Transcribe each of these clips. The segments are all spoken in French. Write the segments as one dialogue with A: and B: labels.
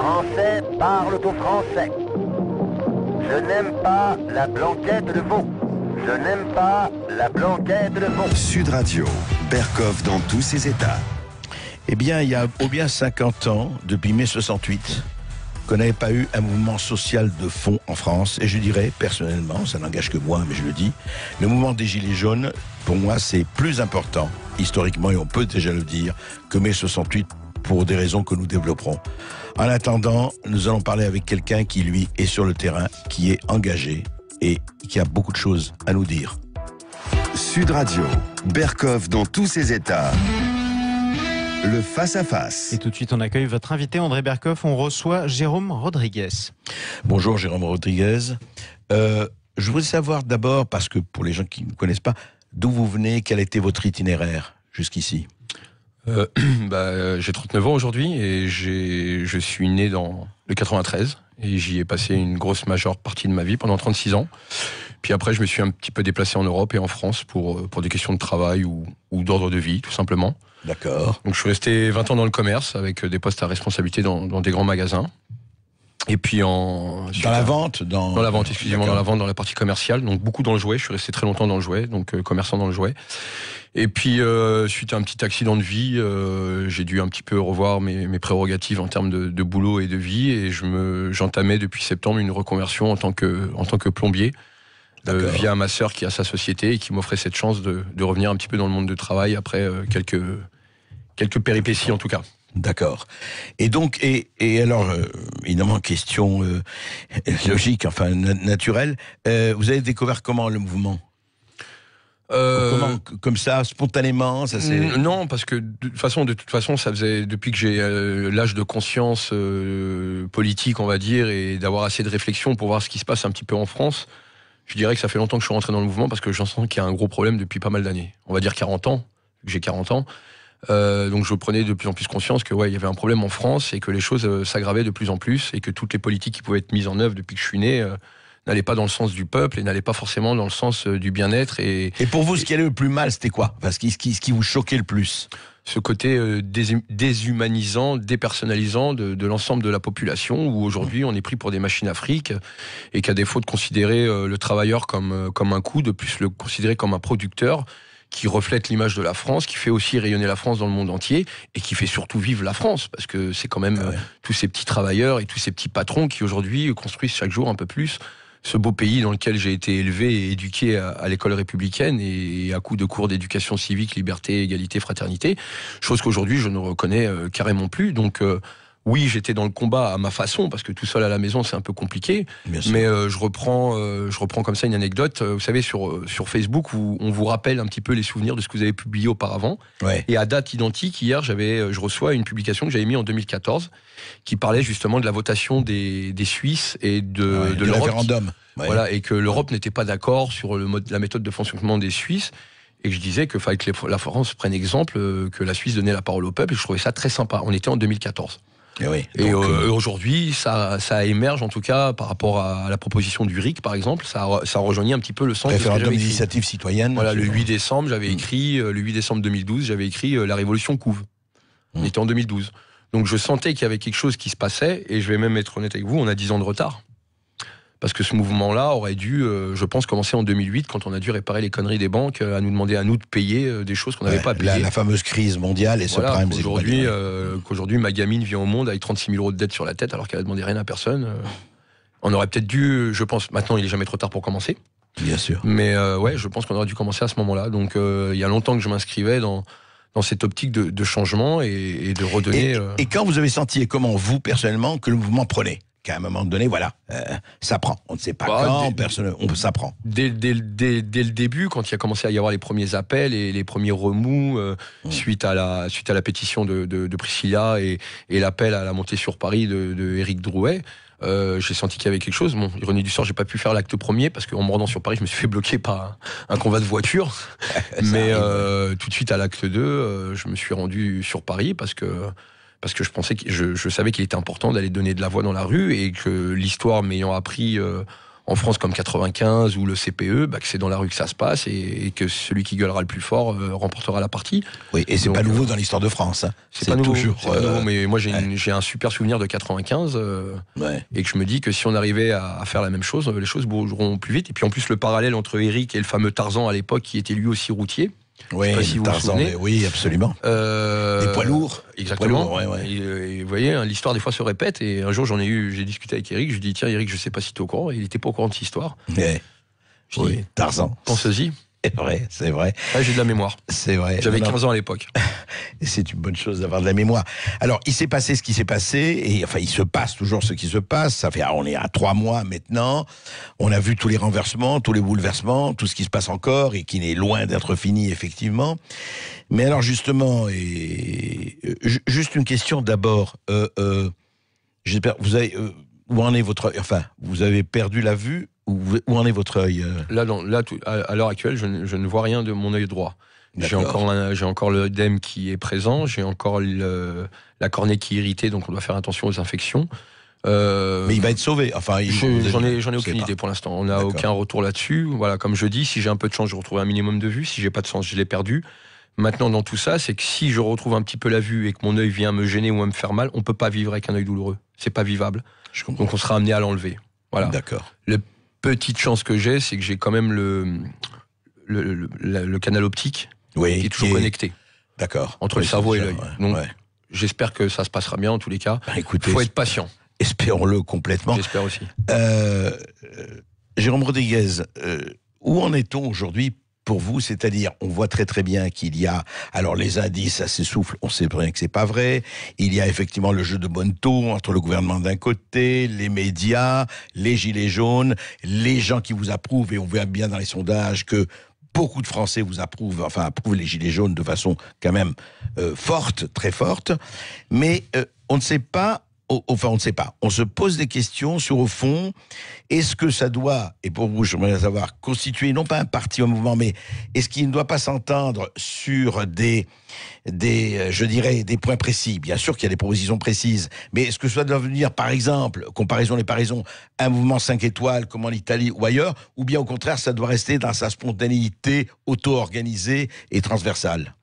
A: Français parlent au français. Je n'aime pas la blanquette de veau. Je n'aime pas la blanquette de veau.
B: Sud Radio, Berkoff dans tous ses états.
C: Eh bien, il y a au bien 50 ans, depuis mai 68, qu'on n'avait pas eu un mouvement social de fond en France. Et je dirais, personnellement, ça n'engage que moi, mais je le dis, le mouvement des Gilets jaunes, pour moi, c'est plus important, historiquement, et on peut déjà le dire, que mai 68, pour des raisons que nous développerons. En attendant, nous allons parler avec quelqu'un qui, lui, est sur le terrain, qui est engagé et qui a beaucoup de choses à nous dire.
B: Sud Radio, Berkoff dans tous ses états. Le face-à-face.
D: Et tout de suite, on accueille votre invité, André Berkoff. On reçoit Jérôme Rodriguez.
C: Bonjour, Jérôme Rodriguez. Je voudrais savoir d'abord, parce que pour les gens qui ne vous connaissent pas, d'où vous venez, quel a été votre itinéraire jusqu'ici ?
E: J'ai 39 ans aujourd'hui et je suis né dans le 93 et j'y ai passé une grosse majeure partie de ma vie pendant 36 ans. Puis après, je me suis un petit peu déplacé en Europe et en France pour des questions de travail ou d'ordre de vie, tout simplement.
C: D'accord.
E: Donc je suis resté 20 ans dans le commerce avec des postes à responsabilité dans des grands magasins. Et puis dans
C: la vente,
E: dans la vente, excusez-moi, dans la vente, dans la partie commerciale. Donc beaucoup dans le jouet. Je suis resté très longtemps dans le jouet, donc commerçant dans le jouet. Et puis suite à un petit accident de vie, j'ai dû un petit peu revoir mes prérogatives en termes de boulot et de vie. Et j'entamais depuis septembre une reconversion en tant que plombier. Via ma sœur qui a sa société et qui m'offrait cette chance de revenir un petit peu dans le monde du travail après quelques péripéties en tout cas.
C: D'accord. Et donc, et alors, évidemment, question logique, enfin naturelle, vous avez découvert comment le mouvement ? Comment, comme ça, spontanément, ça c'est...
E: Non, parce que de toute façon, ça faisait depuis que j'ai l'âge de conscience politique, on va dire, et d'avoir assez de réflexion pour voir ce qui se passe un petit peu en France. Je dirais que ça fait longtemps que je suis rentré dans le mouvement parce que j'en sens qu'il y a un gros problème depuis pas mal d'années. On va dire 40 ans, j'ai 40 ans. Donc je prenais de plus en plus conscience que il y avait un problème en France et que les choses s'aggravaient de plus en plus et que toutes les politiques qui pouvaient être mises en œuvre depuis que je suis né n'allaient pas dans le sens du peuple et n'allaient pas forcément dans le sens du bien-être. Et
C: pour vous, ce qui allait le plus mal, c'était quoi ? Parce que ce qui vous choquait le plus ?
E: Ce côté déshumanisant, dépersonnalisant de l'ensemble de la population, où aujourd'hui on est pris pour des machines à fric et qu'à défaut de considérer le travailleur comme un coût, de plus le considérer comme un producteur qui reflète l'image de la France, qui fait aussi rayonner la France dans le monde entier et qui fait surtout vivre la France, parce que c'est quand même tous ces petits travailleurs et tous ces petits patrons qui aujourd'hui construisent chaque jour un peu plus ce beau pays dans lequel j'ai été élevé et éduqué à l'école républicaine et à coups de cours d'éducation civique, liberté, égalité, fraternité, chose qu'aujourd'hui je ne reconnais carrément plus. Donc oui, j'étais dans le combat à ma façon, parce que tout seul à la maison c'est un peu compliqué, mais je reprends comme ça une anecdote. Vous savez, sur Facebook, où on vous rappelle un petit peu les souvenirs de ce que vous avez publié auparavant. Ouais. Et à date identique, hier, je reçois une publication que j'avais mise en 2014, qui parlait justement de la votation des Suisses et de l'Europe.
C: Référendum.
E: Voilà, et que l'Europe n'était pas d'accord sur la méthode de fonctionnement des Suisses. Et que je disais qu'il fallait que la France prenne exemple, que la Suisse donnait la parole au peuple, et je trouvais ça très sympa. On était en 2014. Et aujourd'hui, ça émerge en tout cas par rapport à la proposition du RIC, par exemple, ça rejoignit un petit peu le sens de
C: référendum d'initiative citoyenne.
E: Voilà, le 8 décembre, j'avais écrit, le 8 décembre 2012, j'avais écrit la révolution couve. On était en 2012. Donc je sentais qu'il y avait quelque chose qui se passait, et je vais même être honnête avec vous, on a 10 ans de retard. Parce que ce mouvement-là aurait dû, je pense, commencer en 2008, quand on a dû réparer les conneries des banques, à nous demander à nous de payer des choses qu'on n'avait pas à payer.
C: La fameuse crise mondiale et
E: voilà,
C: ce prime.
E: Qu'aujourd'hui, ma gamine vient au monde avec 36 000 euros de dette sur la tête, alors qu'elle a demandé rien à personne. On aurait peut-être dû, je pense, maintenant il est jamais trop tard pour commencer.
C: Bien sûr.
E: Mais je pense qu'on aurait dû commencer à ce moment-là. Donc il y a longtemps que je m'inscrivais dans cette optique de changement et de redonner...
C: Et quand vous avez senti, et comment vous, personnellement, que le mouvement prenait ? Qu'à un moment donné, ça prend. On ne sait pas quand, ça prend.
E: Dès le début, quand il a commencé à y avoir les premiers appels et les premiers remous, suite à la pétition de Priscilla et l'appel à la montée sur Paris de Éric Drouet, j'ai senti qu'il y avait quelque chose. Bon, ironie du sort, j'ai pas pu faire l'acte premier parce qu'en me rendant sur Paris, je me suis fait bloquer par un convoi de voiture. Mais tout de suite à l'acte 2, je me suis rendu sur Paris parce que je pensais je savais qu'il était important d'aller donner de la voix dans la rue, et que l'histoire m'ayant appris en France comme 95 ou le CPE, que c'est dans la rue que ça se passe et que celui qui gueulera le plus fort remportera la partie.
C: Oui, et c'est pas nouveau dans l'histoire de France. Hein.
E: C'est pas nouveau,
C: toujours,
E: c'est pas nouveau, mais moi j'ai un super souvenir de 95 et que je me dis que si on arrivait à faire la même chose, les choses bougeront plus vite. Et puis en plus le parallèle entre Eric et le fameux Tarzan à l'époque qui était lui aussi routier.
C: Oui, si Tarzan, oui, absolument. Des poids lourds.
E: Exactement.
C: Poids lourds, ouais.
E: Et vous voyez, l'histoire des fois se répète. Et un jour, j'ai discuté avec Eric. Je lui ai dit, tiens, Eric, je sais pas si tu es au courant. Et il était pas au courant de cette histoire.
C: Oui, Tarzan.
E: Pense-y.
C: C'est vrai.
E: Ah, j'ai de la mémoire.
C: C'est vrai.
E: J'avais 15 ans à l'époque.
C: C'est une bonne chose d'avoir de la mémoire. Alors, il s'est passé ce qui s'est passé, et enfin, il se passe toujours ce qui se passe. Ça fait, on est à 3 mois maintenant. On a vu tous les renversements, tous les bouleversements, tout ce qui se passe encore et qui n'est loin d'être fini, effectivement. Mais alors, justement, juste une question d'abord. J'espère, vous avez, où en est votre, enfin, vous avez perdu la vue? Où en est votre œil?
E: Là, à l'heure actuelle, je ne vois rien de mon œil droit. J'ai encore l'œdème qui est présent, j'ai encore la cornée qui est irritée, donc on doit faire attention aux infections.
C: Mais il va être sauvé. Enfin,
E: j'en ai aucune idée pour l'instant. On n'a aucun retour là-dessus. Voilà, comme je dis, si j'ai un peu de chance, je retrouve un minimum de vue. Si j'ai pas de chance, je l'ai perdu. Maintenant, dans tout ça, c'est que si je retrouve un petit peu la vue et que mon œil vient me gêner ou à me faire mal, on peut pas vivre avec un œil douloureux. C'est pas vivable. Donc on sera amené à l'enlever. Voilà.
C: D'accord.
E: La petite chance que j'ai, c'est que j'ai quand même le canal optique qui est toujours connecté.
C: D'accord.
E: Entre le cerveau et l'œil. Donc, j'espère que ça se passera bien en tous les cas.
C: Écoutez,
E: faut être patient.
C: Espérons-le complètement.
E: J'espère aussi.
C: Jérôme Rodriguez, où en est-on aujourd'hui pour vous? C'est-à-dire, on voit très très bien qu'il y a, alors les indices, ça s'essouffle, on sait bien que c'est pas vrai. Il y a effectivement le jeu de bonneteau entre le gouvernement d'un côté, les médias, les gilets jaunes, les gens qui vous approuvent, et on voit bien dans les sondages que beaucoup de Français vous approuvent, approuvent les gilets jaunes de façon quand même forte, très forte. Mais on ne sait pas. Enfin, on ne sait pas. On se pose des questions sur, au fond, est-ce que ça doit, et pour vous, j'aimerais savoir, constituer non pas un parti, un mouvement, mais est-ce qu'il ne doit pas s'entendre sur des points précis? Bien sûr qu'il y a des propositions précises, mais est-ce que ça doit devenir, par exemple, comparaison les paraisons, un mouvement 5 étoiles comme en Italie ou ailleurs, ou bien au contraire, ça doit rester dans sa spontanéité auto-organisée et transversale?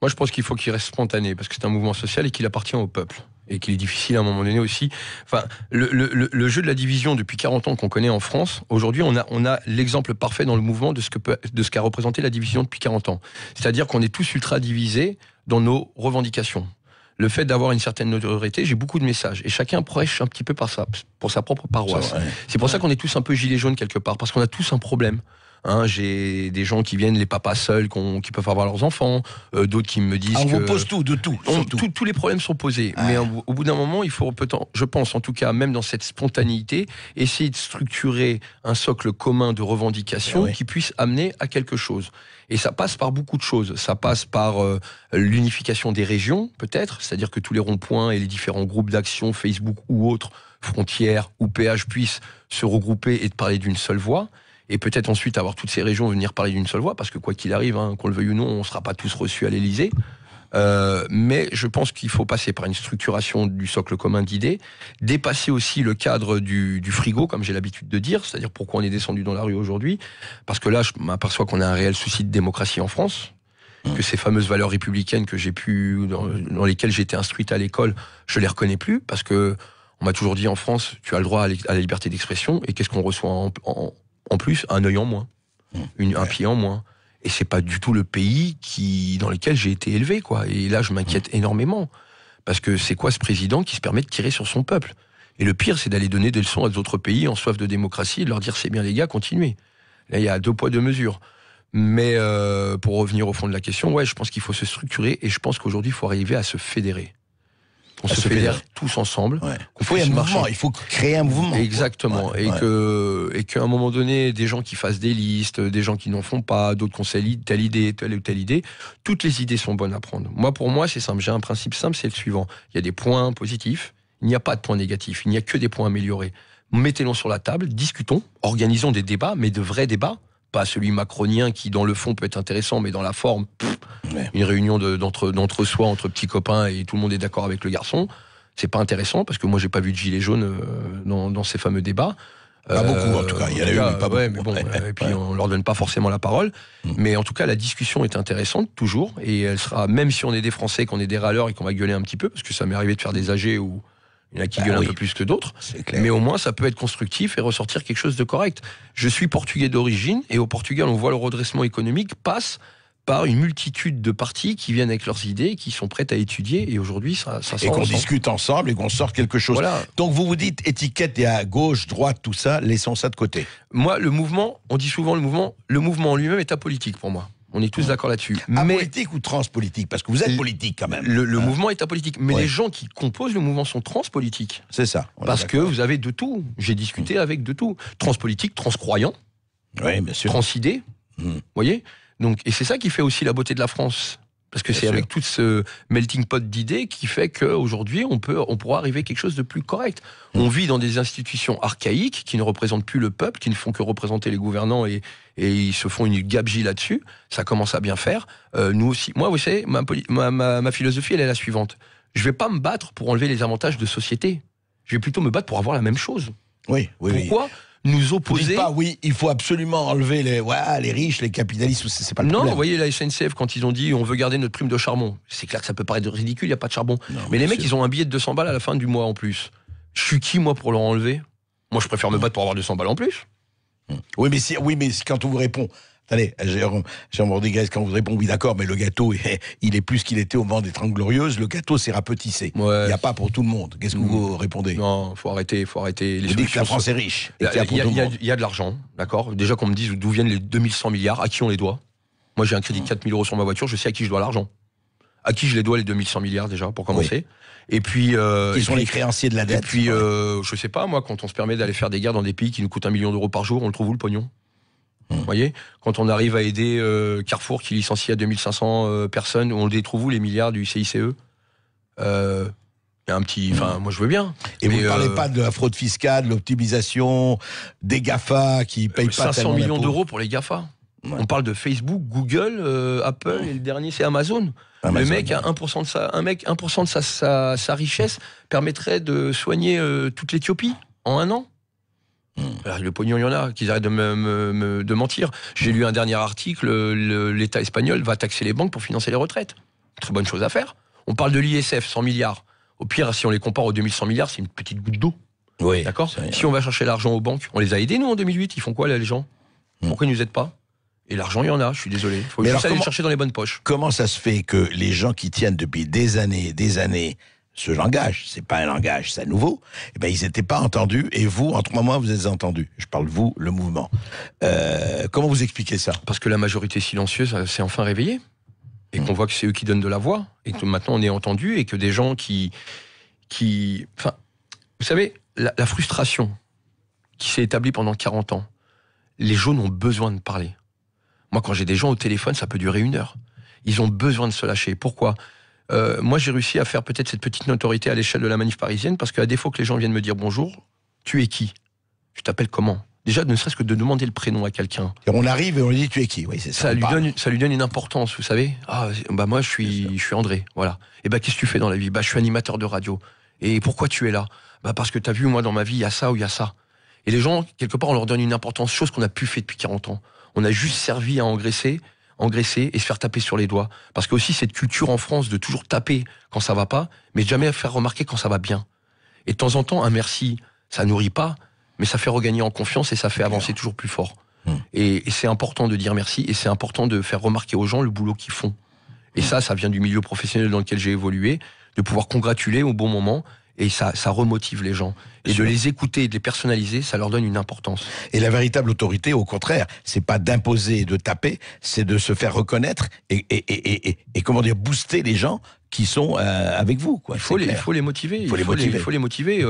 E: Moi, je pense qu'il faut qu'il reste spontané, parce que c'est un mouvement social et qu'il appartient au peuple. Et qu'il est difficile à un moment donné aussi. Enfin, le jeu de la division depuis 40 ans qu'on connaît en France, aujourd'hui, on a l'exemple parfait dans le mouvement de ce qu'a représenté la division depuis 40 ans. C'est-à-dire qu'on est tous ultra divisés dans nos revendications. Le fait d'avoir une certaine notoriété, j'ai beaucoup de messages. Et chacun prêche un petit peu pour sa propre paroisse. C'est pour ça qu'on est tous un peu gilets jaunes quelque part, parce qu'on a tous un problème. J'ai des gens qui viennent, les papas seuls, qui peuvent avoir leurs enfants, d'autres qui me disent
C: on
E: que...
C: vous pose tout, de tout.
E: Tous les problèmes sont posés. Mais au bout d'un moment, il faut, je pense en tout cas, même dans cette spontanéité, essayer de structurer un socle commun de revendications qui puisse amener à quelque chose. Et ça passe par beaucoup de choses. Ça passe par l'unification des régions, peut-être, c'est-à-dire que tous les ronds-points et les différents groupes d'action, Facebook ou autres, frontières ou péages, puissent se regrouper et de parler d'une seule voix. Et peut-être ensuite avoir toutes ces régions venir parler d'une seule voix, parce que quoi qu'il arrive, qu'on le veuille ou non, on ne sera pas tous reçus à l'Élysée. Mais je pense qu'il faut passer par une structuration du socle commun d'idées, dépasser aussi le cadre du frigo, comme j'ai l'habitude de dire, c'est-à-dire pourquoi on est descendu dans la rue aujourd'hui, parce que là, je m'aperçois qu'on a un réel souci de démocratie en France, que ces fameuses valeurs républicaines que dans lesquelles j'ai été instruite à l'école, je les reconnais plus, parce que on m'a toujours dit en France, tu as le droit à la liberté d'expression, et qu'est-ce qu'on reçoit en plus, un œil en moins, un pied en moins. Et c'est pas du tout le pays dans lequel j'ai été élevé, quoi. Et là, je m'inquiète énormément. Parce que c'est quoi ce président qui se permet de tirer sur son peuple? Et le pire, c'est d'aller donner des leçons à d'autres pays en soif de démocratie et de leur dire, c'est bien les gars, continuez. Là, il y a 2 poids 2 mesures. Mais pour revenir au fond de la question, je pense qu'il faut se structurer et je pense qu'aujourd'hui, il faut arriver à se fédérer. On se fédère tous ensemble.
C: Il faut un mouvement, il faut créer un mouvement.
E: Exactement. Et qu'à un moment donné, des gens qui fassent des listes, des gens qui n'en font pas, d'autres qui ont telle ou telle idée, toutes les idées sont bonnes à prendre. Pour moi, c'est simple. J'ai un principe simple, c'est le suivant. Il y a des points positifs, il n'y a pas de points négatifs, il n'y a que des points améliorés. Mettez-les sur la table, discutons, organisons des débats, mais de vrais débats. Pas celui macronien qui, dans le fond, peut être intéressant, mais dans la forme, une réunion d'entre-soi, entre petits copains, et tout le monde est d'accord avec le garçon. C'est pas intéressant, parce que moi, j'ai pas vu de gilet jaune dans ces fameux débats.
C: Pas beaucoup, en tout cas. Il y en a eu, mais pas
E: ouais,
C: beaucoup.
E: mais bon, et puis on leur donne pas forcément la parole. Mais en tout cas, la discussion est intéressante, toujours. Et elle sera, même si on est des Français, qu'on est des râleurs et qu'on va gueuler un petit peu, parce que ça m'est arrivé de faire des AG où il y en a qui gueulent un peu plus que d'autres. Mais au moins, ça peut être constructif et ressortir quelque chose de correct. Je suis portugais d'origine, et au Portugal, on voit le redressement économique passe par une multitude de partis qui viennent avec leurs idées, qui sont prêtes à étudier, et aujourd'hui, ça sort
C: et qu'on
E: ensemble.
C: discute ensemble et qu'on sorte quelque chose.
E: Voilà.
C: Donc vous dites étiquette et à gauche, droite, tout ça, laissons ça de côté.
E: Moi, le mouvement, on dit souvent le mouvement en lui-même est apolitique pour moi. On est tous d'accord là-dessus. Mais
C: Apolitique ou transpolitique? Parce que vous êtes politique quand même.
E: le mouvement est apolitique. Mais
C: Ouais.
E: les gens qui composent le mouvement sont transpolitiques.
C: C'est ça. on est
E: Parce que
C: d'accord.
E: vous avez de tout. J'ai discuté avec de tout. Transpolitique, transcroyant,
C: Oui, bien sûr.
E: transidée. Vous voyez? Donc, et c'est ça qui fait aussi la beauté de la France. Parce que
C: Bien
E: c'est
C: sûr.
E: avec tout ce melting pot d'idées qui fait qu'aujourd'hui, on pourra arriver à quelque chose de plus correct. On vit dans des institutions archaïques qui ne représentent plus le peuple, qui ne font que représenter les gouvernants et ils se font une gabegie là-dessus. Ça commence à bien faire. Nous aussi. Moi, vous savez, ma philosophie, elle est la suivante. Je vais pas me battre pour enlever les avantages de société. Je vais plutôt me battre pour avoir la même chose.
C: Oui.
E: Pourquoi nous
C: Vous dites
E: opposer
C: pas, oui, il faut absolument enlever les riches, les capitalistes, c'est pas le
E: Non,
C: problème.
E: vous voyez la SNCF quand ils ont dit on veut garder notre prime de charbon. C'est clair que ça peut paraître ridicule, il n'y a pas de charbon.
C: Non,
E: mais les
C: bien
E: mecs,
C: sûr.
E: ils ont un billet de 200 balles à la fin du mois en plus. Je suis qui moi pour leur enlever? Moi, je préfère me battre pour avoir 200 balles en plus.
C: Oui, mais quand on vous répond, attendez, Jérôme Rodriguez, quand on vous répond, oui, d'accord, mais le gâteau, il est plus qu'il était au moment des 30 Glorieuses, le gâteau s'est rapetissé.
E: Ouais.
C: Il n'y a pas pour tout le monde. Qu'est-ce que vous répondez?
E: Non, faut arrêter. Les
C: Vous dites que
E: solutions
C: la France
E: sont-
C: est riche. Et
E: Il
C: qu'il y a pour tout le monde.
E: y a de l'argent, d'accord. Déjà qu'on me dise d'où viennent les 2100 milliards, à qui on les doit. Moi, j'ai un crédit de 4000 euros sur ma voiture, je sais à qui je dois l'argent. À qui je les dois les 2100 milliards déjà, pour commencer. Et puis...
C: Qui sont les créanciers de la
E: Et
C: dette.
E: puis, je sais pas, moi, quand on se permet d'aller faire des guerres dans des pays qui nous coûtent 1 million d'euros par jour, on le trouve où le pognon? Vous voyez? Quand on arrive à aider Carrefour qui licencie à 2500 personnes, on les trouve où les milliards du CICE? Il y a un petit... Enfin, moi, je veux bien.
C: Et vous
E: Mais,
C: ne parlez pas de la fraude fiscale, de l'optimisation, des GAFA qui payent pas
E: 500
C: tellement
E: millions
C: d'impôts.
E: d'euros pour les GAFA.
C: Ouais.
E: On parle de Facebook, Google, Apple, et le dernier, c'est Amazon.
C: Amazon,
E: Le mec
C: ouais.
E: a 1% de sa richesse permettrait de soigner toute l'Éthiopie en 1 an. Alors, le pognon, il y en a, qu'ils arrêtent de mentir. J'ai lu un dernier article, l'État espagnol va taxer les banques pour financer les retraites. Très bonne chose à faire. On parle de l'ISF, 100 milliards. Au pire, si on les compare aux 2100 milliards, c'est une petite goutte d'eau.
C: Oui,
E: D'accord?
C: c'est rien.
E: Si on va chercher l'argent aux banques, on les a aidés, nous, en 2008. Ils font quoi, là, les gens? Pourquoi ils nous aident pas? Et l'argent, il y en a, je suis désolé. Il faut
C: Mais
E: juste
C: alors,
E: aller le
C: comment-
E: chercher dans les bonnes poches.
C: Comment ça se fait que les gens qui tiennent depuis des années, ce langage, c'est pas un langage, c'est nouveau, eh ben, ils n'étaient pas entendus, et vous, entre moi, vous êtes entendus. Je parle vous, le mouvement. Comment vous expliquez ça?
E: Parce que la majorité silencieuse s'est enfin réveillée. Et qu'on voit que c'est eux qui donnent de la voix. Et que maintenant, on est entendu. Et que des gens qui... Enfin, vous savez, la frustration qui s'est établie pendant 40 ans, les jaunes ont besoin de parler. Moi, quand j'ai des gens au téléphone, ça peut durer 1 heure. Ils ont besoin de se lâcher. Pourquoi? Moi, j'ai réussi à faire peut-être cette petite notoriété à l'échelle de la manif parisienne, parce qu'à défaut que les gens viennent me dire bonjour, tu es qui? Tu t'appelles comment? Déjà, ne serait-ce que de demander le prénom à quelqu'un.
C: Et on arrive et on lui dit, tu es qui? Oui, c'est ça.
E: Ça lui donne une importance, vous savez. Ah, bah moi, je suis André, voilà. Et bah, qu'est-ce que tu fais dans la vie? Bah, je suis animateur de radio. Et pourquoi tu es là? Bah, parce que t'as vu, moi, dans ma vie, il y a ça ou il y a ça. Et les gens, quelque part, on leur donne une importance, chose qu'on n'a plus fait depuis 40 ans. On a juste servi à engraisser et se faire taper sur les doigts. Parce que aussi, cette culture en France de toujours taper quand ça va pas, mais jamais faire remarquer quand ça va bien. Et de temps en temps, un merci, ça nourrit pas, mais ça fait regagner en confiance et ça fait avancer toujours plus fort. Et c'est important de dire merci, et c'est important de faire remarquer aux gens le boulot qu'ils font. Et ça vient du milieu professionnel dans lequel j'ai évolué, de pouvoir congratuler au bon moment, et ça remotive les gens. Et de les écouter et de les personnaliser, ça leur donne une importance.
C: Et la véritable autorité, au contraire, c'est pas d'imposer et de taper, c'est de se faire reconnaître et comment dire, booster les gens qui sont avec vous, quoi.
E: Il faut les motiver. Il faut les motiver.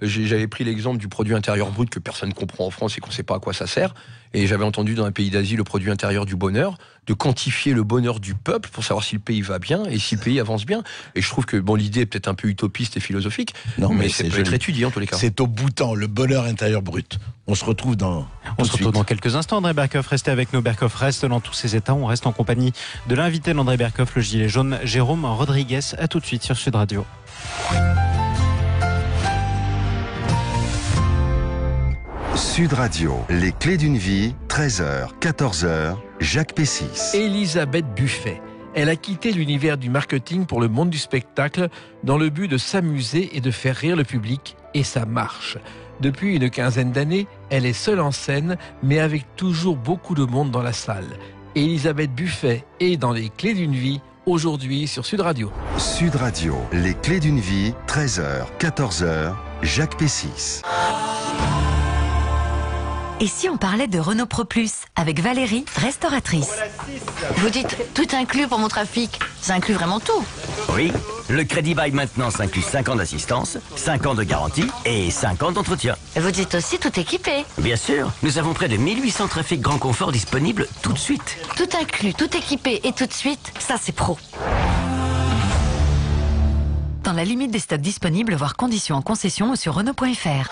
E: J'avais pris l'exemple du produit intérieur brut que personne ne comprend en France et qu'on ne sait pas à quoi ça sert. Et j'avais entendu dans un pays d'Asie le produit intérieur du bonheur, de quantifier le bonheur du peuple pour savoir si le pays va bien et si le pays avance bien. Et je trouve que l'idée est peut-être un peu utopiste et philosophique,
C: Non, mais
E: ça
C: c'est
E: peut être
C: joli.
E: étudié en tous les cas.
C: C'est au bouton, le bonheur intérieur brut. On se retrouve
D: On se retrouve dans quelques instants, André Berkoff. Restez avec nous. Berkoff reste dans tous ses états. On reste en compagnie de l'invité d'André Berkoff, le gilet jaune, Jérôme Rodriguez. À tout de suite sur Sud Radio.
B: Sud Radio, les clés d'une vie, 13h, 14h, Jacques Pessis.
F: Elisabeth Buffet. Elle a quitté l'univers du marketing pour le monde du spectacle dans le but de s'amuser et de faire rire le public, et ça marche. Depuis une quinzaine d'années, elle est seule en scène, mais avec toujours beaucoup de monde dans la salle. Elisabeth Buffet est dans les clés d'une vie, aujourd'hui sur Sud Radio.
B: Sud Radio, les clés d'une vie, 13h, 14h, Jacques Pessis.
G: Et si on parlait de Renault Pro Plus avec Valérie, restauratrice?
H: Vous dites tout inclus pour mon trafic. Ça inclut vraiment tout.
I: Oui, le Crédit Bail maintenant s'inclut 5 ans d'assistance, 5 ans de garantie et 5 ans d'entretien.
H: Vous dites aussi tout équipé.
I: Bien sûr, nous avons près de 1800 trafics grand confort disponibles tout de suite.
H: Tout inclus, tout équipé et tout de suite, ça c'est pro.
G: Dans la limite des stocks disponibles, voire conditions en concession ou sur Renault.fr.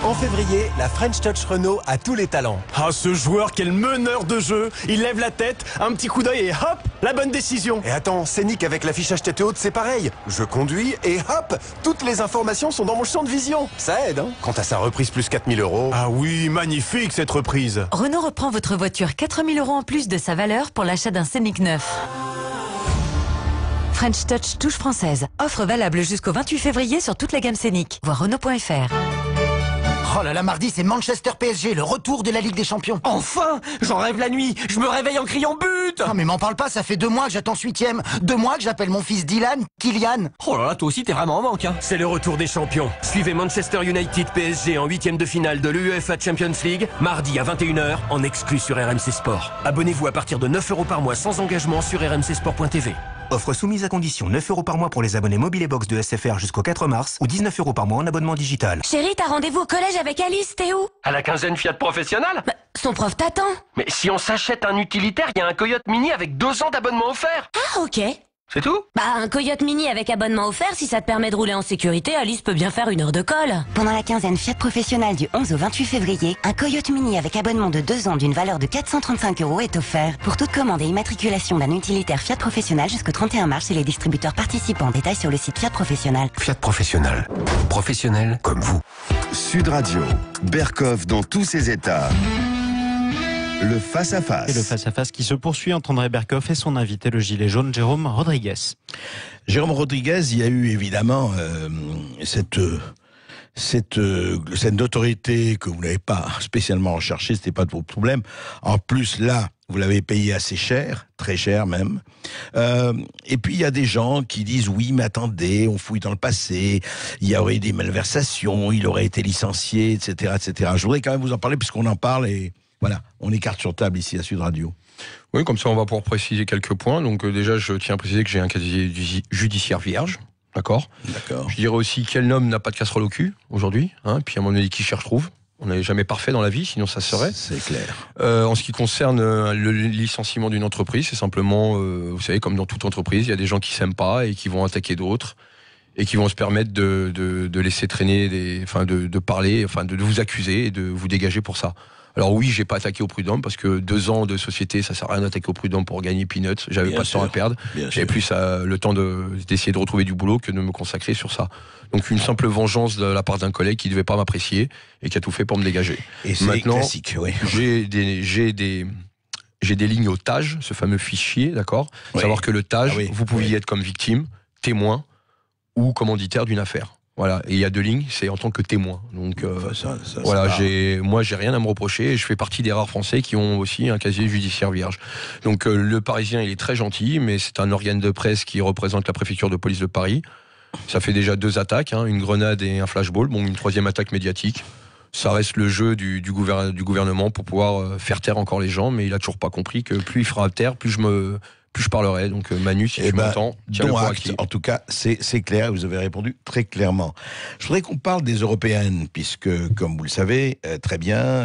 J: En février, la French Touch Renault a tous les talents.
K: Ah, ce joueur, quel meneur de jeu! Il lève la tête, un petit coup d'œil et hop, la bonne décision.
J: Et attends, Scénic avec l'affichage tête haute, c'est pareil. Je conduis et hop, toutes les informations sont dans mon champ de vision. Ça aide, hein? Quant à sa reprise plus 4000 €.
K: Ah oui, magnifique cette reprise.
G: Renault reprend votre voiture 4000 € en plus de sa valeur pour l'achat d'un Scénic neuf. French Touch touche française. Offre valable jusqu'au 28 février sur toute la gamme Scénic. Voir Renault.fr.
L: Oh là là, mardi, c'est Manchester PSG, le retour de la Ligue des Champions.
K: Enfin! J'en rêve la nuit, je me réveille en criant but!
L: Ah mais m'en parle pas, ça fait 2 mois que j'attends 8e. 2 mois que j'appelle mon fils Dylan, Kylian.
K: Oh là là, toi aussi t'es vraiment en manque, hein. C'est le retour des champions. Suivez Manchester United PSG en 8e de finale de l'UEFA Champions League, mardi à 21h, en exclu sur RMC Sport. Abonnez-vous à partir de 9 € par mois sans engagement sur rmcsport.tv.
M: Offre soumise à condition, 9 € par mois pour les abonnés mobile et box de SFR jusqu'au 4 mars ou 19 € par mois en abonnement digital.
N: Chérie, t'as rendez-vous au collège avec Alice, t'es où?
K: À la quinzaine Fiat Professionnal?
N: Bah, son prof t'attend.
K: Mais si on s'achète un utilitaire, il y a un Coyote Mini avec 2 ans d'abonnement offert.
N: Ah, ok.
K: C'est tout?
N: Bah, un Coyote Mini avec abonnement offert, si ça te permet de rouler en sécurité, Alice peut bien faire 1 heure de colle.
O: Pendant la quinzaine Fiat Professionnal du 11 au 28 février, un Coyote Mini avec abonnement de 2 ans d'une valeur de 435 € est offert. Pour toute commande et immatriculation d'un utilitaire Fiat Professionnal jusqu'au 31 mars chez les distributeurs participants. Détails sur le site Fiat Professionnal.
B: Fiat Professionnal. Professionnel comme vous. Sud Radio. Berkov dans tous ses états. Le face-à-face.
D: Et le face-à-face qui se poursuit entre André Berkoff et son invité, le gilet jaune, Jérôme Rodriguez.
C: Jérôme Rodriguez, il y a eu évidemment cette notoriété que vous n'avez pas spécialement recherchée, c'était pas de vos problèmes. En plus, là, vous l'avez payé assez cher, très cher même. Et puis il y a des gens qui disent oui, mais attendez, on fouille dans le passé, il y aurait eu des malversations, il aurait été licencié, etc., etc. Je voudrais quand même vous en parler puisqu'on en parle et voilà, on est carte sur table ici à Sud Radio.
E: Oui, comme ça on va pouvoir préciser quelques points. Donc déjà, je tiens à préciser que j'ai un casier judiciaire vierge. D'accord. Je dirais aussi quel homme n'a pas de casserole au cul aujourd'hui, hein, puis à mon avis qui cherche trouve. On n'est jamais parfait dans la vie, sinon ça serait.
C: C'est clair.
E: En ce qui concerne le licenciement d'une entreprise, c'est simplement, vous savez, comme dans toute entreprise, il y a des gens qui s'aiment pas et qui vont attaquer d'autres et qui vont se permettre de laisser traîner, de parler, de vous accuser et de vous dégager pour ça. Alors oui, j'ai pas attaqué au prud'homme parce que 2 ans de société, ça sert à rien d'attaquer au prud'homme pour gagner peanuts. J'avais pas de temps à perdre. J'avais plus le temps d'essayer de retrouver du boulot que de me consacrer sur ça. Donc une simple vengeance de la part d'un collègue qui devait pas m'apprécier et qui a tout fait pour me dégager.
C: Et c'est
E: maintenant
C: classique, oui.
E: J'ai des lignes au TAJ, ce fameux fichier, d'accord. Oui. Savoir que le TAJ, vous pouviez être comme victime, témoin ou commanditaire d'une affaire. Voilà, et il y a 2 lignes, c'est en tant que témoin. Donc voilà, moi j'ai rien à me reprocher et je fais partie des rares Français qui ont aussi un casier judiciaire vierge. Donc le Parisien, il est très gentil, mais c'est un organe de presse qui représente la préfecture de police de Paris. Ça fait déjà 2 attaques, hein, une grenade et un flashball, bon, une 3e attaque médiatique. Ça reste le jeu du gouvernement pour pouvoir faire taire encore les gens, mais il a toujours pas compris que plus il fera taire, plus je parlerai. Donc Manu, si tu m'entends, tiens-le pour acquis.
C: En tout cas, c'est clair, vous avez répondu très clairement. Je voudrais qu'on parle des européennes, puisque, comme vous le savez très bien,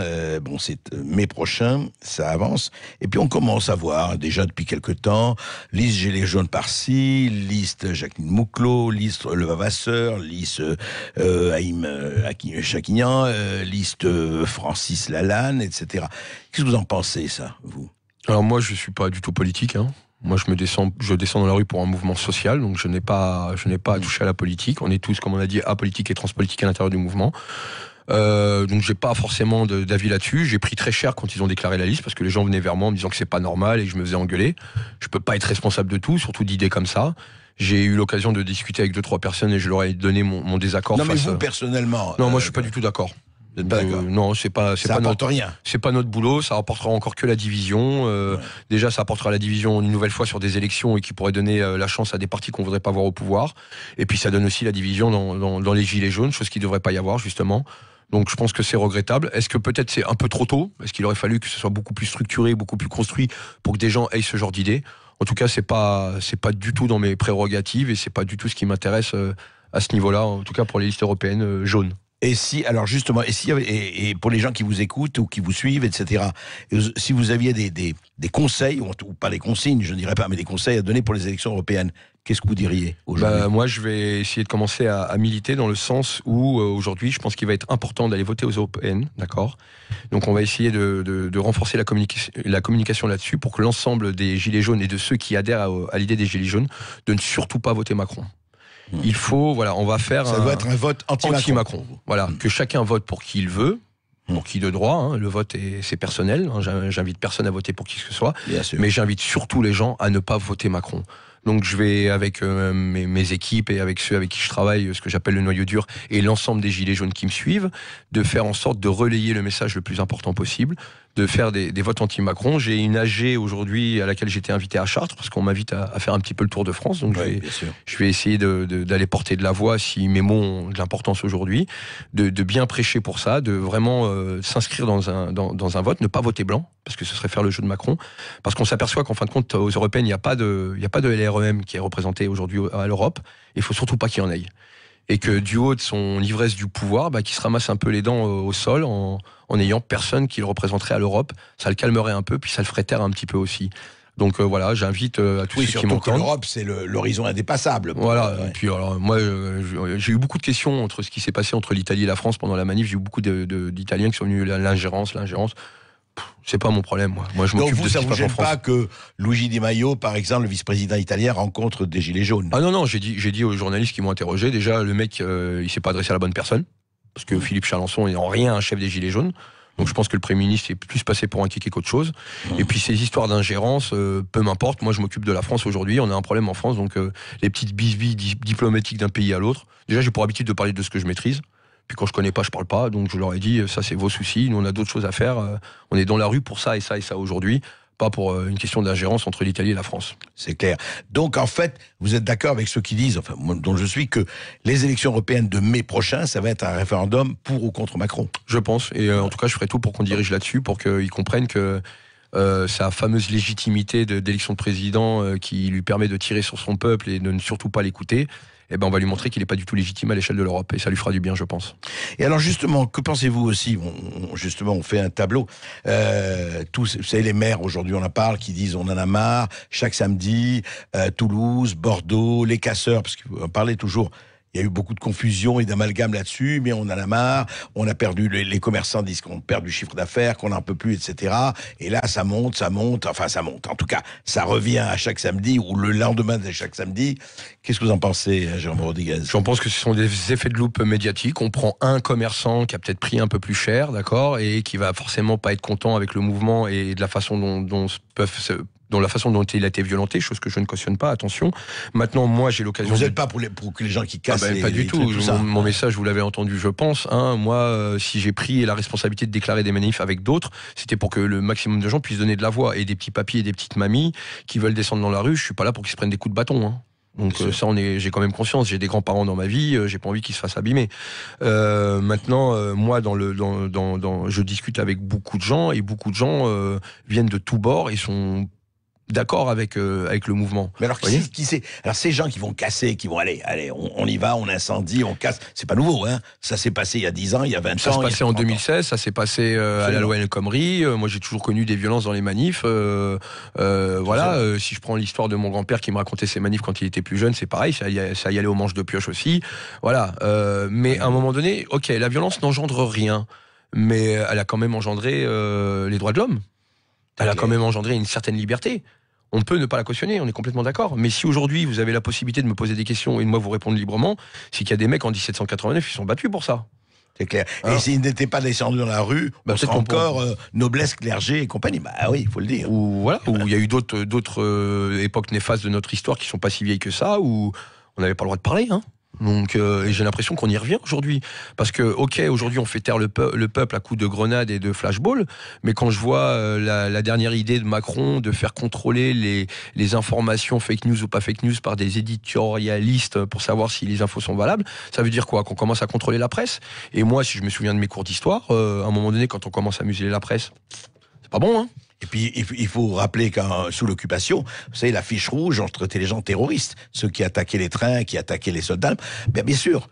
C: c'est mai prochain, ça avance. Et puis on commence à voir, déjà depuis quelque temps, liste Gilets jaunes par-ci, liste Jacqueline Mouclot, liste Levavasseur, liste Haïm Chakignan, liste Francis Lalanne, etc. Qu'est-ce que vous en pensez, ça, vous?
E: Alors moi, je suis pas du tout politique, hein. Moi, je descends dans la rue pour un mouvement social, donc je n'ai pas à toucher à la politique. On est tous, comme on a dit, apolitiques et transpolitiques à l'intérieur du mouvement. Donc j'ai pas forcément d'avis là-dessus. J'ai pris très cher quand ils ont déclaré la liste parce que les gens venaient vers moi en me disant que c'est pas normal et que je me faisais engueuler. Je peux pas être responsable de tout, surtout d'idées comme ça. J'ai eu l'occasion de discuter avec 2-3 personnes et je leur ai donné mon désaccord.
C: Non, mais vous personnellement.
E: Non, moi je suis pas du tout d'accord. Non, c'est pas
C: rien.
E: C'est pas notre boulot. Ça rapportera encore que la division. Déjà, ça apportera la division une nouvelle fois sur des élections et qui pourrait donner la chance à des partis qu'on voudrait pas voir au pouvoir. Et puis ça donne aussi la division dans les gilets jaunes, chose qui devrait pas y avoir justement. Donc je pense que c'est regrettable. Est-ce que peut-être c'est un peu trop tôt? Est-ce qu'il aurait fallu que ce soit beaucoup plus structuré, beaucoup plus construit pour que des gens aient ce genre d'idées? En tout cas, c'est pas du tout dans mes prérogatives et c'est pas du tout ce qui m'intéresse à ce niveau-là. En tout cas pour les listes européennes jaunes.
C: Et si, alors justement, et pour les gens qui vous écoutent ou qui vous suivent, etc., si vous aviez des conseils, ou pas des consignes, je ne dirais pas, mais des conseils à donner pour les élections européennes, qu'est-ce que vous diriez aujourd'hui?
E: Moi, je vais essayer de commencer à militer dans le sens où, aujourd'hui, je pense qu'il va être important d'aller voter aux européennes, d'accord? Donc, on va essayer de renforcer la communication là-dessus pour que l'ensemble des Gilets jaunes et de ceux qui adhèrent à l'idée des Gilets jaunes de ne surtout pas voter Macron. Il faut, on va faire
C: ça doit être un vote anti-Macron.
E: Voilà, que chacun vote pour qui il veut, pour qui de droit. Hein. Le vote, c'est personnel. Hein. J'invite personne à voter pour qui que ce soit. Mais j'invite surtout les gens à ne pas voter Macron. Donc je vais, avec mes équipes et avec ceux avec qui je travaille, ce que j'appelle le noyau dur, et l'ensemble des Gilets jaunes qui me suivent, de faire en sorte de relayer le message le plus important possible, de faire des votes anti-Macron. J'ai une AG aujourd'hui à laquelle j'étais invité à Chartres, parce qu'on m'invite à faire un petit peu le tour de France. Donc je vais essayer d'aller porter de la voix si mes mots ont de l'importance aujourd'hui, de bien prêcher pour ça, de vraiment s'inscrire dans un vote, ne pas voter blanc, parce que ce serait faire le jeu de Macron, parce qu'on s'aperçoit qu'en fin de compte, aux européennes, il n'y a pas de LREM qui est représenté aujourd'hui à l'Europe, et il faut surtout pas qu'il y en ait. Et que du haut de son ivresse du pouvoir, qu'il se ramasse un peu les dents au sol en n'ayant personne qui le représenterait à l'Europe, ça le calmerait un peu, puis ça le ferait taire un petit peu aussi. Donc voilà, j'invite à tous ceux qui m'entendent.
C: Que l'Europe, c'est l'horizon indépassable.
E: Voilà. Et puis alors, moi, j'ai eu beaucoup de questions entre ce qui s'est passé entre l'Italie et la France pendant la manif. J'ai eu beaucoup d'Italiens qui sont venus l'ingérence. C'est pas mon problème, moi je m'occupe de ce qui se passe en France. Donc vous, ça vous gêne pas que Luigi Di Maio, par exemple, le vice-président italien, rencontre des Gilets jaunes? Ah non, j'ai dit aux journalistes qui m'ont interrogé, déjà, le mec, il s'est pas adressé à la bonne personne, parce que Philippe Chalençon est en rien un chef des Gilets jaunes. Donc je pense que le Premier ministre est plus passé pour un kéké qu'autre chose. Et puis ces histoires d'ingérence, peu m'importe, moi je m'occupe de la France aujourd'hui, on a un problème en France, donc les petites bisbilles diplomatiques d'un pays à l'autre, déjà j'ai pour habitude de parler de ce que je maîtrise. Puis quand je connais pas, je parle pas. Donc je leur ai dit, ça c'est vos soucis. Nous on a d'autres choses à faire. On est dans la rue pour ça et ça et ça aujourd'hui, pas pour une question d'ingérence entre l'Italie et la France.
C: C'est clair. Donc en fait, vous êtes d'accord avec ceux qui disent, enfin moi, dont je suis, que les élections européennes de mai prochain, ça va être un référendum pour ou contre Macron?
E: Je pense. Et en tout cas, je ferai tout pour qu'on dirige là-dessus, pour qu'ils comprennent que sa fameuse légitimité d'élection de président qui lui permet de tirer sur son peuple et de ne surtout pas l'écouter. On va lui montrer qu'il n'est pas du tout légitime à l'échelle de l'Europe. Et ça lui fera du bien, je pense.
C: Et alors justement, que pensez-vous aussi, on fait un tableau, vous savez, les maires aujourd'hui, on en parle, qui disent on en a marre, chaque samedi, Toulouse, Bordeaux, les casseurs, parce qu'on parlait toujours... Il y a eu beaucoup de confusion et d'amalgame là-dessus, mais on en a marre, on a perdu, les commerçants disent qu'on perd du chiffre d'affaires, qu'on n'en peut plus, etc. Et là, ça monte. En tout cas, ça revient à chaque samedi, ou le lendemain de chaque samedi. Qu'est-ce que vous en pensez, Jérôme Rodriguez?
E: J'en pense que ce sont des effets de loupe médiatiques. On prend un commerçant qui a peut-être pris un peu plus cher, d'accord, et qui va forcément pas être content avec le mouvement et de la façon dont la façon dont il a été violenté, chose que je ne cautionne pas, attention. Maintenant, moi, j'ai l'occasion...
C: Vous n'êtes pas pour que les gens qui cassent
E: pas du tout. Mon message, vous l'avez entendu, je pense. Moi, si j'ai pris la responsabilité de déclarer des manifs avec d'autres, c'était pour que le maximum de gens puissent donner de la voix. Et des petits papis et des petites mamies qui veulent descendre dans la rue, je suis pas là pour qu'ils se prennent des coups de bâton. Donc ça, j'ai quand même conscience. J'ai des grands-parents dans ma vie, j'ai pas envie qu'ils se fassent abîmer. Maintenant, moi, je discute avec beaucoup de gens, et beaucoup de gens viennent de tous bords et sont d'accord avec le mouvement.
C: Mais alors, alors ces gens qui vont casser, qui vont allez, on y va, on incendie, on casse, c'est pas nouveau, hein. Ça s'est passé il y a 10 ans, il y a 20 ans.
E: Ça s'est passé en 2016, ça s'est passé à la loi El Khomri. Moi, j'ai toujours connu des violences dans les manifs. Si je prends l'histoire de mon grand-père qui me racontait ses manifs quand il était plus jeune, c'est pareil, ça y allait aux manches de pioche aussi. Voilà. Mais à un moment donné, ok, la violence n'engendre rien, mais elle a quand même engendré les droits de l'homme. Elle a quand même engendré une certaine liberté. On peut ne pas la cautionner, on est complètement d'accord. Mais si aujourd'hui vous avez la possibilité de me poser des questions et de moi vous répondre librement, c'est qu'il y a des mecs en 1789 qui sont battus pour ça.
C: C'est clair. Et s'ils n'étaient pas descendus dans la rue, on serait encore noblesse, clergé et compagnie. Bah oui, il faut le dire.
E: Ou voilà, où il y a eu d'autres époques néfastes de notre histoire qui sont pas si vieilles que ça, où on n'avait pas le droit de parler, hein. Donc, et j'ai l'impression qu'on y revient aujourd'hui. Parce que, ok, aujourd'hui, on fait taire le peuple à coups de grenades et de flashballs, mais quand je vois la dernière idée de Macron de faire contrôler les informations fake news ou pas fake news par des éditorialistes pour savoir si les infos sont valables, ça veut dire quoi? Qu'on commence à contrôler la presse? Et moi, si je me souviens de mes cours d'histoire, à un moment donné, quand on commence à museler la presse, c'est pas bon, hein?
C: Et puis, il faut rappeler qu'en sous l'occupation, vous savez, la fiche rouge, on traitait les gens terroristes. Ceux qui attaquaient les trains, qui attaquaient les soldats. Bien sûr,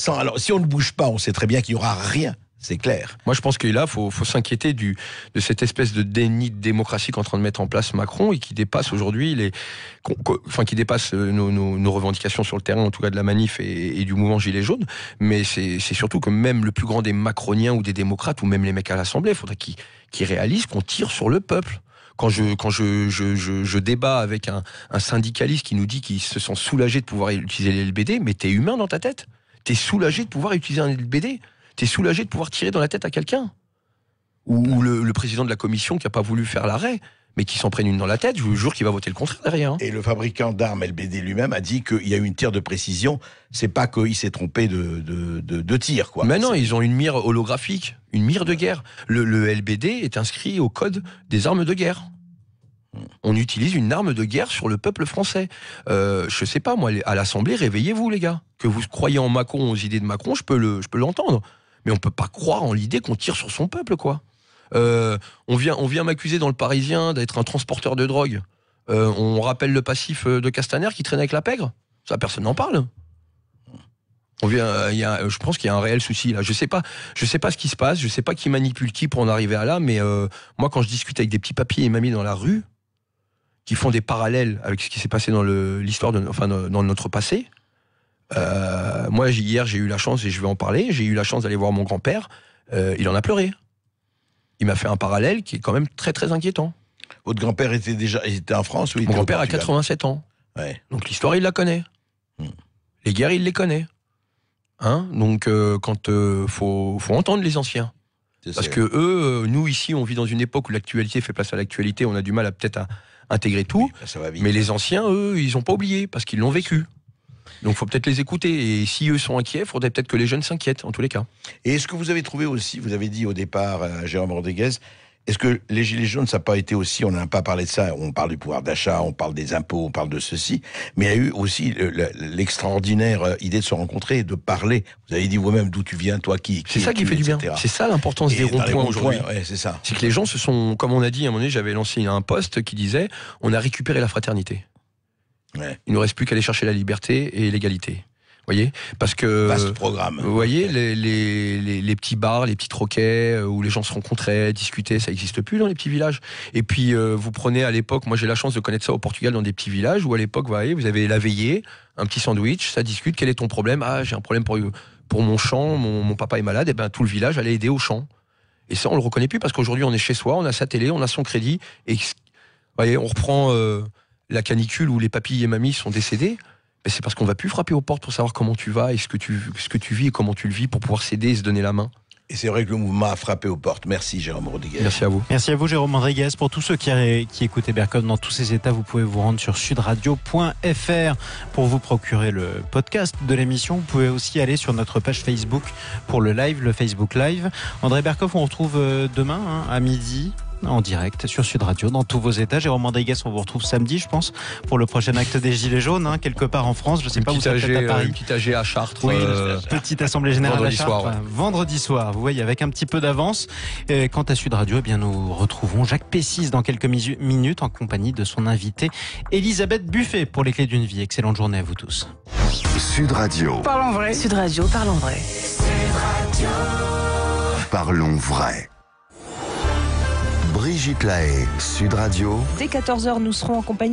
C: alors, si on ne bouge pas, on sait très bien qu'il n'y aura rien. C'est clair.
E: Moi, je pense que là, faut s'inquiéter de cette espèce de déni de démocratie qu'est en train de mettre en place Macron et qui dépasse aujourd'hui qui dépasse nos revendications sur le terrain, en tout cas de la manif et du mouvement Gilets jaunes. Mais c'est surtout que même le plus grand des macroniens ou des démocrates ou même les mecs à l'Assemblée, il faudrait qu'ils réalisent qu'on tire sur le peuple. Quand je débat avec un syndicaliste qui nous dit qu'il se sent soulagé de pouvoir utiliser les LBD, mais t'es humain dans ta tête? T'es soulagé de pouvoir utiliser un LBD? T'es soulagé de pouvoir tirer dans la tête à quelqu'un? Ou le président de la commission qui n'a pas voulu faire l'arrêt, mais qui s'en prenne une dans la tête, je vous jure qu'il va voter le contraire derrière. Hein.
C: Et le fabricant d'armes LBD lui-même a dit qu'il y a eu une tire de précision, c'est pas qu'il s'est trompé de tir, quoi.
E: Mais non, ils ont une mire holographique, une mire de guerre. Le LBD est inscrit au code des armes de guerre. On utilise une arme de guerre sur le peuple français. Je sais pas, moi, à l'Assemblée, réveillez-vous, les gars. Que vous croyez en Macron, aux idées de Macron, je peux l'entendre. Mais on peut pas croire en l'idée qu'on tire sur son peuple, quoi. On vient m'accuser dans le Parisien d'être un transporteur de drogue. On rappelle le passif de Castaner qui traîne avec la pègre. Ça, personne n'en parle. Je pense qu'il y a un réel souci là. Je sais pas ce qui se passe. Je sais pas qui manipule qui pour en arriver à là. Mais moi, quand je discute avec des petits papiers et mamies dans la rue, qui font des parallèles avec ce qui s'est passé dans l'histoire dans notre passé. Moi, hier, j'ai eu la chance, et je vais en parler, j'ai eu la chance d'aller voir mon grand-père. Il en a pleuré. Il m'a fait un parallèle qui est quand même très très inquiétant.
C: Votre grand-père était en France ou il
E: Mon grand-père a 87 ans. Ouais. Donc l'histoire, il la connaît. Les guerres, il les connaît. Hein? Donc quand faut entendre les anciens. Parce que eux, nous ici, on vit dans une époque où l'actualité fait place à l'actualité. On a du mal à peut-être à intégrer tout. Oui, ça va vite. Mais les anciens, eux, ils n'ont pas oublié parce qu'ils l'ont vécu. Donc il faut peut-être les écouter. Et si eux sont inquiets, il faudrait peut-être que les jeunes s'inquiètent, en tous les cas.
C: Et est-ce que vous avez trouvé aussi, vous avez dit au départ à Jérôme Rodriguez, est-ce que les Gilets jaunes, ça n'a pas été aussi, on n'a pas parlé de ça, on parle du pouvoir d'achat, on parle des impôts, on parle de ceci, mais il y a eu aussi l'extraordinaire idée de se rencontrer, de parler. Vous avez dit vous-même d'où tu viens, toi,
E: c'est ça qui fait du bien. C'est ça l'importance des ronds-points aujourd'hui.
C: Ouais, c'est ça.
E: C'est que les gens se sont, comme on a dit à un moment donné, j'avais lancé un post qui disait, on a récupéré la fraternité. Ouais. Il ne nous reste plus qu'à aller chercher la liberté et l'égalité. Voyez, parce que
C: vaste programme.
E: Vous voyez, les petits bars, les petits troquets où les gens se rencontraient, discutaient, ça n'existe plus dans les petits villages. Et puis vous prenez à l'époque, moi j'ai la chance de connaître ça au Portugal dans des petits villages où à l'époque, vous voyez, vous avez la veillée, un petit sandwich, ça discute. Quel est ton problème? Ah, j'ai un problème pour mon champ, mon papa est malade. Et ben tout le village allait aider au champ. Et ça, on le reconnaît plus parce qu'aujourd'hui on est chez soi, on a sa télé, on a son crédit. Et vous voyez, on reprend la canicule où les papilles et mamies sont décédés. Mais c'est parce qu'on va plus frapper aux portes pour savoir comment tu vas et ce que tu vis et comment tu le vis pour pouvoir s'aider et se donner la main.
C: Et c'est vrai que le mouvement a frappé aux portes. Merci Jérôme Rodriguez.
E: Merci à vous.
D: Merci à vous Jérôme Rodriguez. Pour tous ceux qui écoutent Berkov dans tous ses états, vous pouvez vous rendre sur sudradio.fr pour vous procurer le podcast de l'émission. Vous pouvez aussi aller sur notre page Facebook pour le Facebook Live. André Berkov, on retrouve demain à midi. En direct sur Sud Radio dans tous vos états. Jérôme Rodriguez, on vous retrouve samedi, je pense, pour le prochain acte des Gilets jaunes, quelque part en France. Je sais pas où ça peut être à Paris.
E: Une petite AG à Chartres.
D: Oui, petite assemblée générale à Chartres. Vendredi soir, vous voyez, avec un petit peu d'avance. Quant à Sud Radio, nous retrouvons Jacques Pessis dans quelques minutes en compagnie de son invité Elisabeth Buffet pour les clés d'une vie. Excellente journée à vous tous.
B: Sud Radio.
P: Parlons vrai. Sud Radio, parlons vrai.
B: Sud Radio. Parlons vrai. Brigitte Lahaye, Sud Radio.
P: Dès 14h, nous serons en compagnie